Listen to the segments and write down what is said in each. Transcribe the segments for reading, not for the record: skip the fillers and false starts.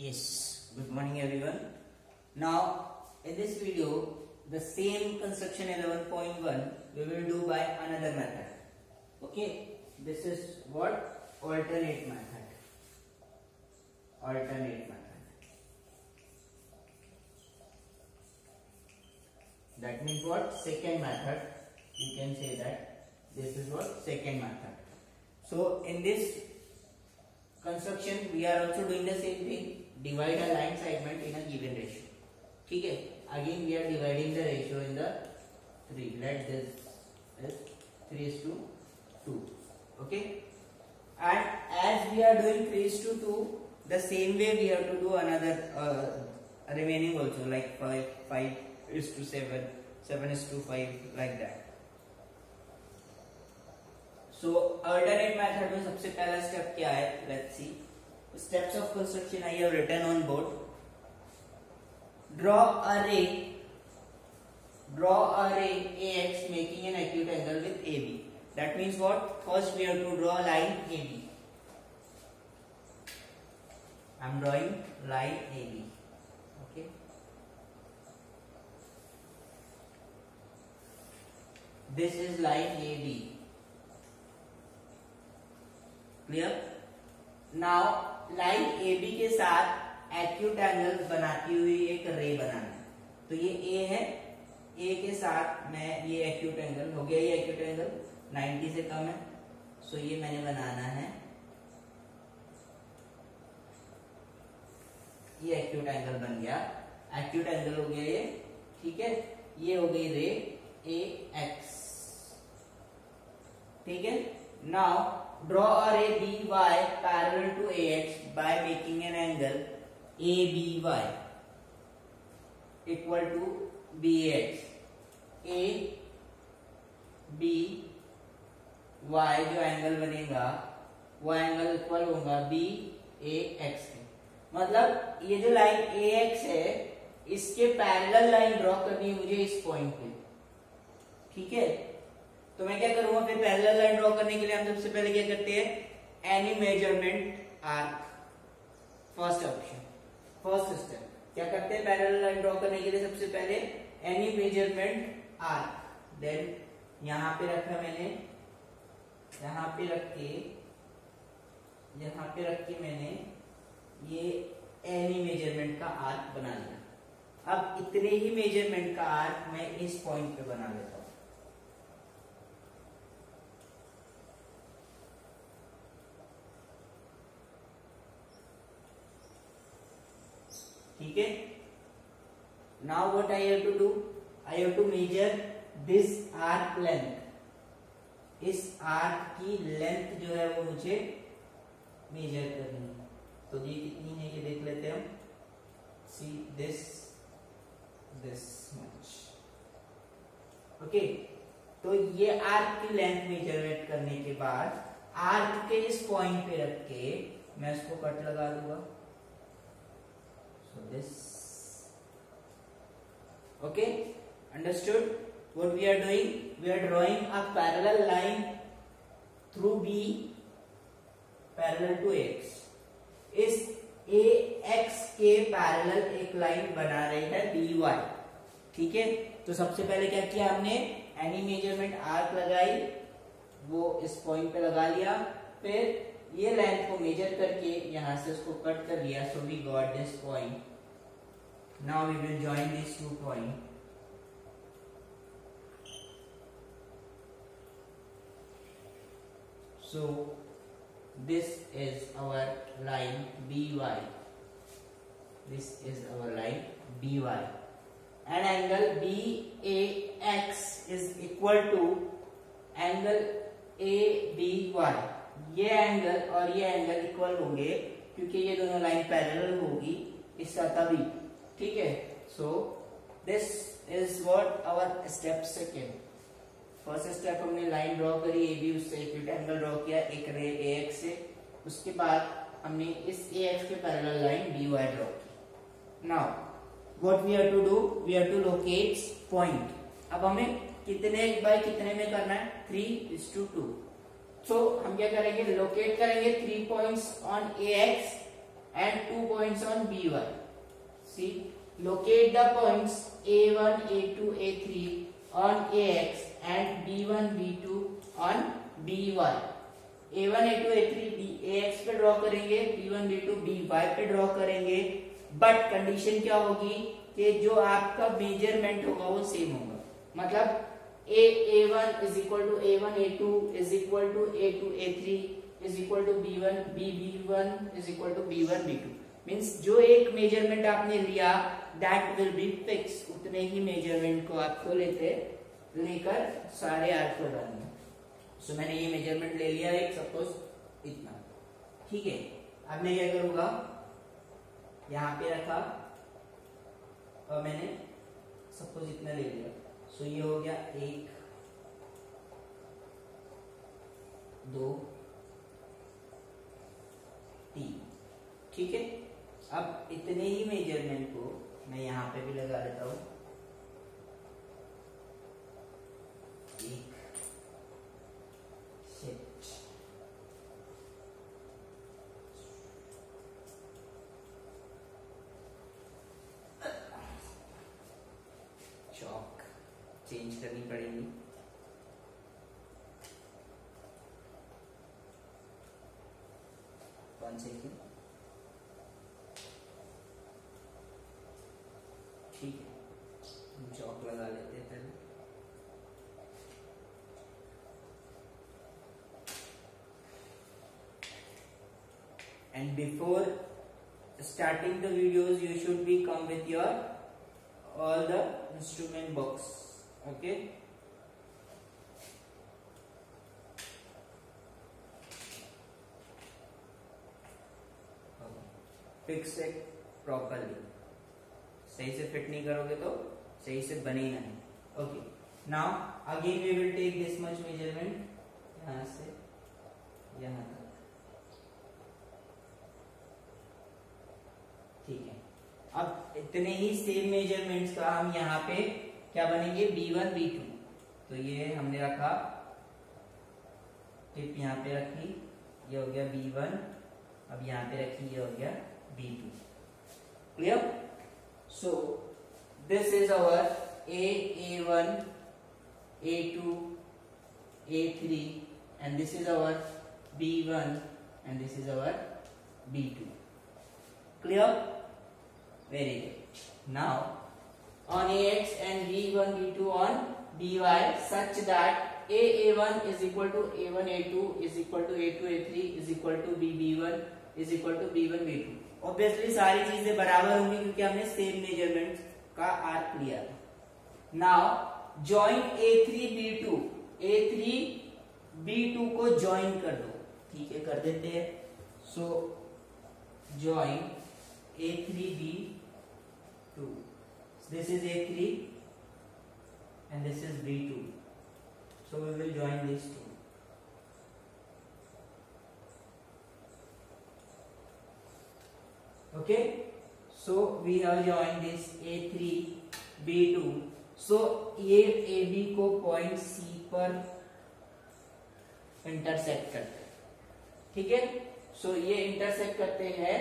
Yes, good morning everyone. Now in this video the same construction 11.1 we will do by another method. Okay, this is what? Alternate method. Alternate method. That means what? Second method. You can say that this is what? Second method. So in this construction we are also doing the same thing. Divide a line segment in a given ratio. ठीक है, again we are dividing the ratio in the 3. Let this is 3:2. Okay, and as we are doing 3:2, the same way we have to do another remaining also, like 5:7, 7:5, like that. So alternate method में सबसे पहला step क्या है? Let's see. Steps of construction I have written on board. Draw a ray AX making an acute angle with AB. That means what? First we have to draw a line AB. I am drawing line AB. Okay. This is line AB. Clear? Now line AB के साथ acute angle बनाती हुई एक रे बनाना है. तो ये A है, A के साथ मैं ये एक्यूट एंगल हो गया. ये एक्यूट एंगल 90 से कम है. सो ये मैंने बनाना है. ये एक्यूट एंगल बन गया. एक्यूट एंगल हो गया ये. ठीक है, ये हो गई रे AX. ठीक है. Now draw a ray BY parallel to AX by making an angle ABY equal to BX. ABY जो एंगल बनेगा वो एंगल इक्वल होगा BAX के. मतलब ये जो लाइन AX है इसके पैरेलल लाइन ड्रॉ करनी है मुझे इस पॉइंट पे. ठीक है, तो मैं क्या करूंगा? फिर पैरेलल लाइन ड्रॉ करने के लिए हम सबसे पहले क्या करते हैं? Any measurement arc. First option, first step क्या करते हैं? पैरेलल लाइन ड्रॉ करने के लिए सबसे पहले एनी मेजरमेंट आर्क. देन यहां पे रखा मैंने, यहां पे रख के मैंने ये एनी मेजरमेंट का आर्क बना लिया. अब इतने ही मेजरमेंट का आर्क मैं इस पॉइंट पे बना लेता हूं. ठीक है. Now what I have to do? I have to measure this arc length. इस आर्क की लेंथ जो है वो मुझे मेजर करनी है. तो ये कितनी है ये देख लेते हैं हम. See this much. ओके, तो ये आर्क की लेंथ मेजरमेंट करने के बाद आर्क के इस पॉइंट पे रख के मैं इसको कट लगा दूंगा. So this, okay, understood? What we are doing? We are drawing a parallel line through B parallel to X. इस AX के पैरेलल एक लाइन बना रही है BY. ठीक है, तो सबसे पहले क्या किया हमने? एनी मेजरमेंट आर्क लगाई, वो इस पॉइंट पे लगा लिया. फिर ये लाइन को मेजर करके यहां से उसको कट कर लिया. So we got this point. Now we will join this two point. So this is our line BY. This is our line BY. And angle BAX is equal to angle ABY. ये angle और ये angle equal होंगे क्योंकि ये दोनों line parallel होगी इसका तभी. ठीक है. So this is what our step second. First step हमने लाइन ड्रॉ करी AB, उससे एक्यूट एंगल ड्रॉ किया एक रे AX से. उसके बाद हमने इस AX के पैरेलल लाइन BY ड्रॉ की. Now what we have to do? We have to locate point. अब हमें कितने बाय कितने में करना है? 3:2. सो हम क्या करेंगे? लोकेट करेंगे 3 points on AX and 2 points on by. See, locate the points a1, a2, a3 on ax and b1, b2 on by. a1, a2, a3 ax पे ड्रॉ करेंगे, b1, b2 by पे ड्रॉ करेंगे, but condition क्या होगी कि जो आपका measurement होगा वो सेम होगा. मतलब a1 is equal to a1, a2 is equal to a2, a3 is equal to b1, b1 is equal to b1, b2. Means जो एक मेजरमेंट आपने लिया दैट विल बी फिक्स, उतने ही मेजरमेंट को आपको लेकर सारे आर्क को डालना. सो मैंने ये मेजरमेंट ले लिया है, सपोज इतना. ठीक है, अब मैं क्या करूंगा, यहाँ पे रखा और मैंने सपोज इतना ले लिया. सो ये हो गया 1, 2, 3. ठीक है, अब इतने ही मेजरमेंट को मैं यहाँ पे भी लगा लेता हूं. 1 सेट, चौक चेंज करनी पड़ेगी. One second. ठीक है, चौक लगा लेते हैं पहले. And before starting the videos, you should be come with your all the instrument box. Okay. Fix it properly. सही से फिट नहीं करोगे तो सही से बनेगा नहीं. Okay, now again we will take this much measurement, यहां से यहां तक. ठीक है, अब इतने ही सेम मेजरमेंट्स का हम यहाँ पे क्या बनेंगे, b1, b2. तो ये हमने रखा, टिप यहाँ पे रखी, ये हो गया b1. अब यहाँ पे रखी, ये हो गया b2. Clear? So this is our a1, a2, a3 and this is our b1 and this is our b2. Clear? Very good. Now on ax and b1, b2 on by such that a1 is equal to a1, a2 is equal to a2, a3 is equal to b1 is equal to b1, b2. Obviously सारी चीजें बराबर होंगी क्योंकि हमने same measurement का arc लिया था. Now join a3 b2, a3 b2 को जॉइन कर दो. ठीक है, कर देते हैं. So join a3 b2, this is a3 and this is b2. So we will join these two. Okay, so we have joined this a3 b2. so ये ab को पॉइंट c पर इंटरसेक्ट करते हैं. ठीक है, सो ये इंटरसेक्ट करते हैं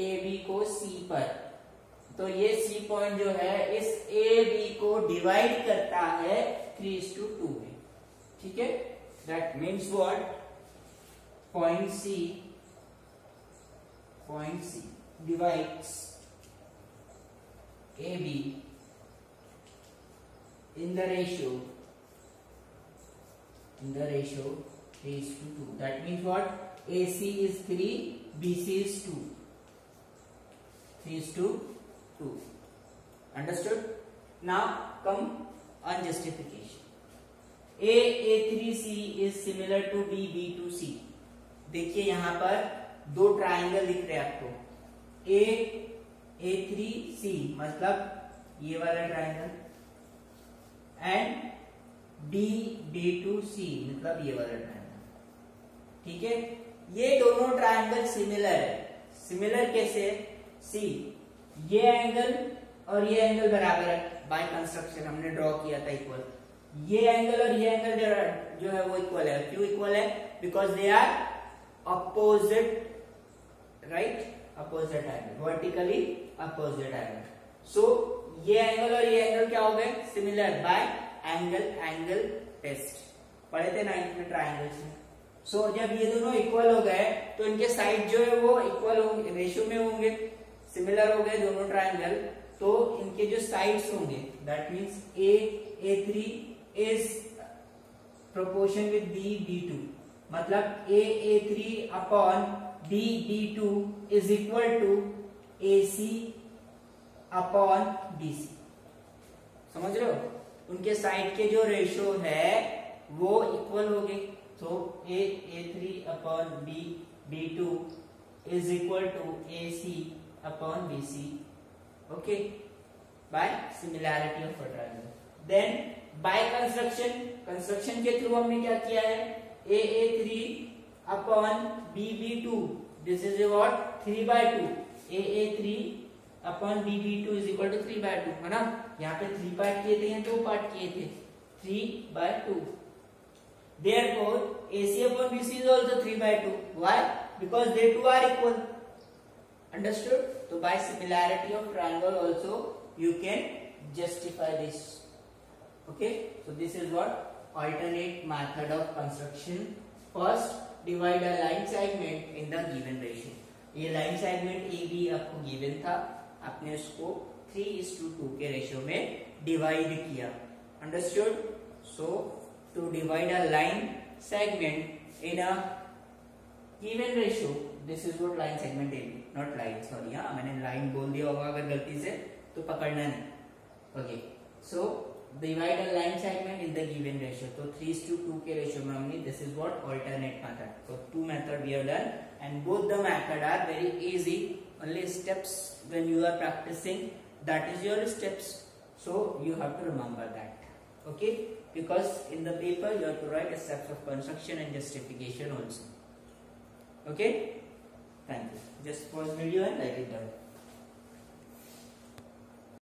ab को c पर. तो ये c पॉइंट जो है इस ab को डिवाइड करता है 3:2 में. ठीक है, that means what, point c divides AB in the ratio 3:2. That means what, AC is 3, BC is 2, 3:2. Understood? Now come on justification. A3C is similar to B2C. देखिए यहाँ पर दो ट्राइंगल दिख रहे हैं आपको. A3C मतलब ये वाला ट्राइंगल एंड B2C मतलब ये वाला ट्राइंगल. ठीक है, ये दोनों ट्राइंगल सिमिलर है. सिमिलर कैसे? सी, ये एंगल और ये एंगल बराबर है. बाय कंस्ट्रक्शन हमने ड्रॉ किया था इक्वल. ये एंगल और ये एंगल जो है वो इक्वल है. क्यों इक्वल है? Because they are opposite, right? Opposite angle, vertically opposite angle. So ये एंगल और ये एंगल क्या हो गए? Similar by angle test. पढ़े थे 9th में ट्राइंगल्स में. सो जब ये दोनों इक्वल हो गए तो इनके साइड जो है वो इक्वल होंगे, रेशियो में होंगे, सिमिलर हो गए दोनों ट्राइंगल. तो इनके जो साइड्स होंगे that means A3 is proportion with B2. मतलब A3 upon B2 is equal to AC upon BC. समझ रहे हो? उनके साइड के जो रेशियो है वो इक्वल हो गए. तो A3 upon B2 is equal to AC upon BC. Okay, by similarity of a triangle. Then by construction के थ्रू हमने क्या किया है? AA3 upon BB2 this is what 3/2. AA3 upon BB2 is equal to 3/2 है ना. यहाँ पे 3 part किए थे, यहाँ 2 पार्ट किए थे, 3/2. Therefore, AC upon BC is also 3/2. Why? Because they two are equal. Understood? So by similarity of triangle also you can justify this. Okay? So this is what alternate method of construction. First, divide a line segment in the given ratio. ये line segment AB आपको given था, आपने उसको 3:2 के ratio में divide किया. Understood? So to divide a line segment in a given ratio, this is what line segment AB, not line, sorry. हाँ, मैंने लाइन बोल दिया होगा अगर गलती से तो पकड़ना नहीं. Okay, so divide a line segment in the given ratio. तो 3:2 के रेशियो में हमने, this is what alternate method. So 2 method we have done and both the method are very easy. Only steps when you are practicing, that is your steps, so you have to remember that. Okay, because in the paper you have to write steps of construction and justification also. Okay, thank you. Just pause video and write it down.